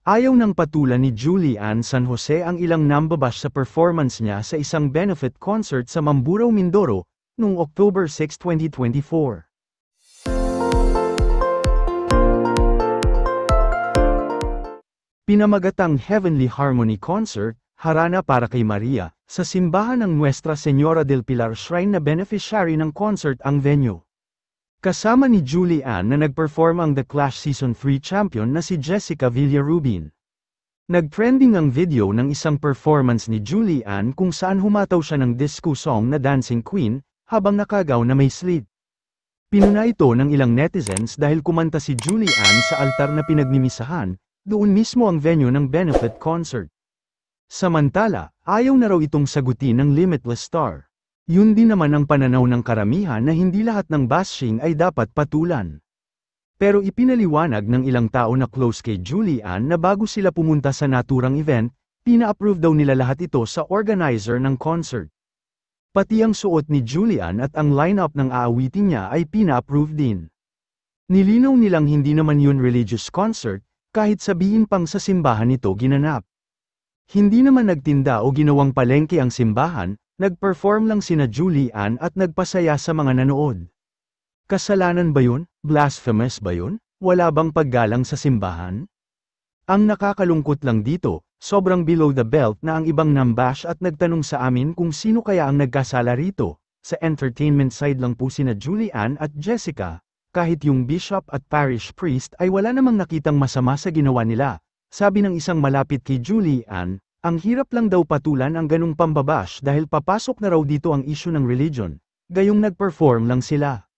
Ayaw ng patulan ni Julian San Jose ang ilang nambabash sa performance niya sa isang benefit concert sa Mamburao, Mindoro, noong October 6, 2024. Pinamagatang Heavenly Harmony Concert, Harana para kay Maria, sa simbahan ng Nuestra Señora del Pilar Shrine na beneficiary ng concert ang venue. Kasama ni Julian na nag-perform ang The Clash Season 3 champion na si Jessica Villarubin. Nag-trending ang video ng isang performance ni Julian kung saan humataw siya ng disco song na Dancing Queen, habang nakagaw na may slit. Pinuna ito ng ilang netizens dahil kumanta si Julian sa altar na pinagnimisahan, doon mismo ang venue ng benefit concert. Samantala, ayaw na raw itong sagutin ng Limitless Star. Yun din naman ang pananaw ng karamihan na hindi lahat ng bashing ay dapat patulan. Pero ipinaliwanag ng ilang tao na close kay Julian na bago sila pumunta sa naturang event, pina-approve daw nila lahat ito sa organizer ng concert. Pati ang suot ni Julian at ang lineup ng aawitin niya ay pina-approve din. Nilinaw nilang hindi naman yun religious concert, kahit sabihin pang sa simbahan ito ginanap. Hindi naman nagtinda o ginawang palengke ang simbahan, nag-perform lang sina Julian at nagpasaya sa mga nanood. Kasalanan ba yun? Blasphemous ba yun? Wala bang paggalang sa simbahan? Ang nakakalungkot lang dito, sobrang below the belt na ang ibang nambash at nagtanong sa amin kung sino kaya ang nagkasala rito. Sa entertainment side lang po sina Julian at Jessica, kahit yung bishop at parish priest ay wala namang nakitang masama sa ginawa nila. Sabi ng isang malapit kay Julian, ang hirap lang daw patulan ang ganung pambabash dahil papasok na raw dito ang issue ng religion, gayong nag-perform lang sila.